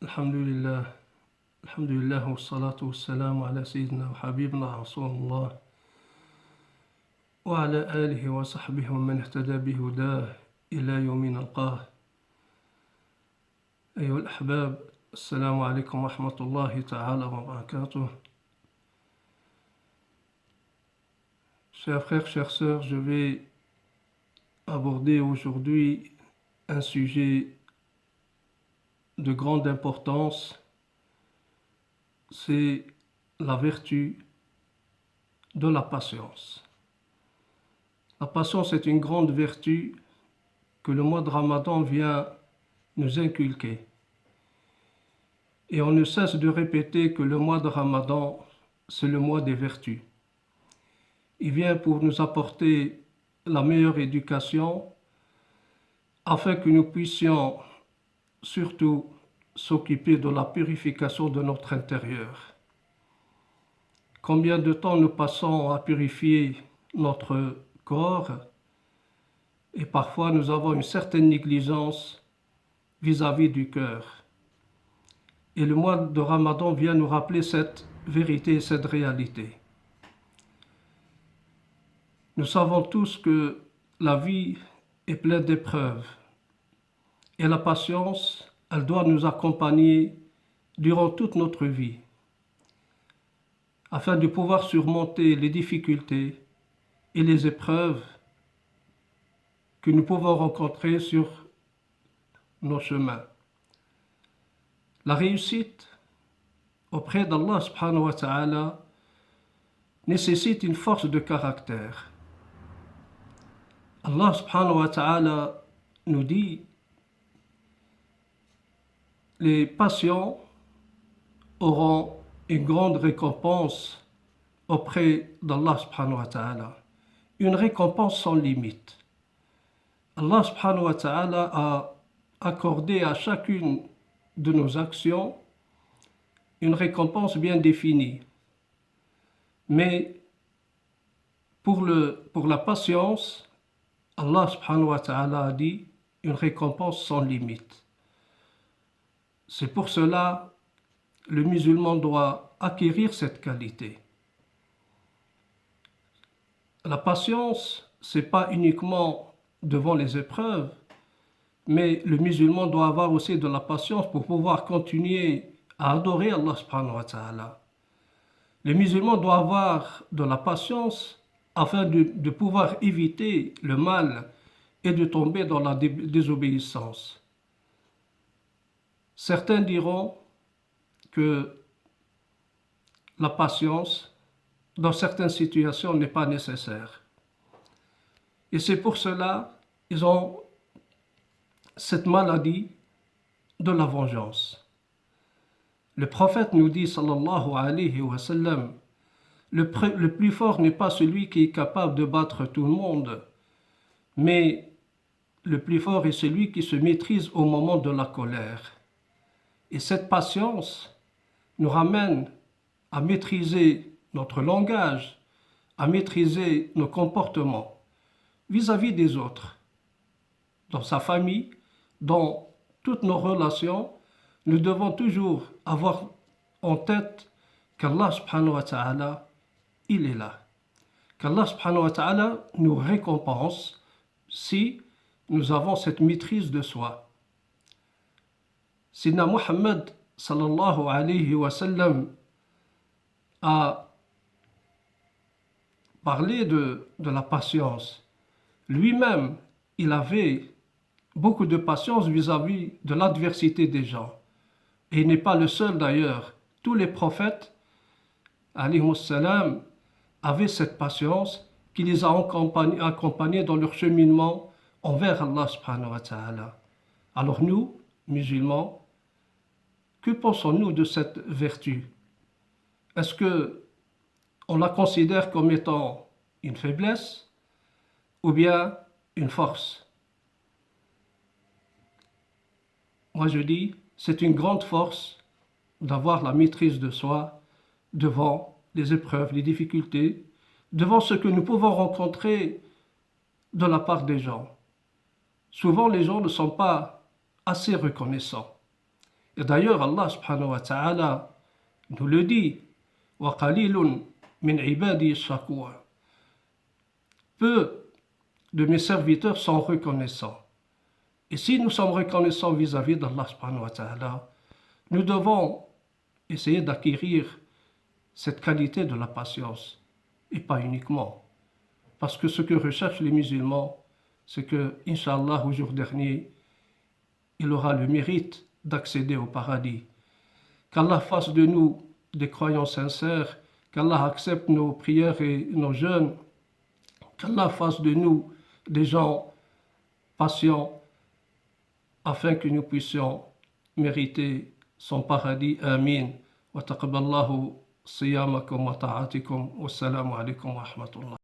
Alhamdulillah, Alhamdulillah, wa salatu wa salam ala Sayyidina wa Habibna Rasulullah wa ala alihi wa sahbihi wa man ihtada bihudah ila yawmin nalqah. أيها الأحباب, السلام عليكم ورحمة الله تعالى وبركاته. Chers frères, chères sœurs, je vais aborder aujourd'hui un sujet de grande importance, c'est la vertu de la patience. La patience est une grande vertu que le mois de Ramadan vient nous inculquer. Et on ne cesse de répéter que le mois de Ramadan, c'est le mois des vertus. Il vient pour nous apporter la meilleure éducation afin que nous puissions surtout s'occuper de la purification de notre intérieur. Combien de temps nous passons à purifier notre corps et parfois nous avons une certaine négligence vis-à-vis du cœur. Et le mois de Ramadan vient nous rappeler cette vérité et cette réalité. Nous savons tous que la vie est pleine d'épreuves et la patience, elle doit nous accompagner durant toute notre vie afin de pouvoir surmonter les difficultés et les épreuves que nous pouvons rencontrer sur nos chemins. La réussite auprès d'Allah subhanahu wa ta'ala nécessite une force de caractère. Allah subhanahu wa ta'ala nous dit: les patients auront une grande récompense auprès d'Allah subhanahu wa ta'ala, une récompense sans limite. Allah subhanahu wa ta'ala a accordé à chacune de nos actions une récompense bien définie. Mais pour la patience, Allah subhanahu wa ta'ala a dit une récompense sans limite. C'est pour cela que le musulman doit acquérir cette qualité. La patience, ce n'est pas uniquement devant les épreuves, mais le musulman doit avoir aussi de la patience pour pouvoir continuer à adorer Allah subhanahu wa ta'ala. Le musulman doit avoir de la patience afin de pouvoir éviter le mal et de tomber dans la désobéissance. Certains diront que la patience, dans certaines situations, n'est pas nécessaire. Et c'est pour cela qu'ils ont cette maladie de la vengeance. Le prophète nous dit, sallallahu alayhi wa sallam, le plus fort n'est pas celui qui est capable de battre tout le monde, mais le plus fort est celui qui se maîtrise au moment de la colère. Et cette patience nous ramène à maîtriser notre langage, à maîtriser nos comportements vis-à-vis des autres. Dans sa famille, dans toutes nos relations, nous devons toujours avoir en tête qu'Allah subhanahu wa ta'ala, il est là. Qu'Allah subhanahu wa ta'ala nous récompense si nous avons cette maîtrise de soi. Sidna Muhammad sallallahu alayhi wa sallam a parlé de la patience. Lui-même, il avait beaucoup de patience vis-à-vis de l'adversité des gens. Et il n'est pas le seul d'ailleurs. Tous les prophètes, alayhimus salam, avaient cette patience qui les a accompagnés dans leur cheminement envers Allah subhanahu wa ta'ala. Alors nous, musulmans, que pensons-nous de cette vertu? Est-ce que on la considère comme étant une faiblesse ou bien une force? Moi je dis, c'est une grande force d'avoir la maîtrise de soi devant les épreuves, les difficultés, devant ce que nous pouvons rencontrer de la part des gens. Souvent les gens ne sont pas assez reconnaissants. Et d'ailleurs, Allah subhanahu wa ta'ala nous le dit, وَقَلِيلٌ مِنْ عِبَادِي الشَّكُورِ. Peu de mes serviteurs sont reconnaissants. Et si nous sommes reconnaissants vis-à-vis d'Allah subhanahu wa ta'ala, nous devons essayer d'acquérir cette qualité de la patience, et pas uniquement. Parce que ce que recherchent les musulmans, c'est que, Inch'Allah, au jour dernier, il aura le mérite d'accéder au paradis. Qu'Allah fasse de nous des croyants sincères, qu'Allah accepte nos prières et nos jeûnes, qu'Allah fasse de nous des gens patients, afin que nous puissions mériter son paradis. Amin. Wa taqabbalallahu siyamakum wa ta'atikum. Wassalamu alaikum wa rahmatullah.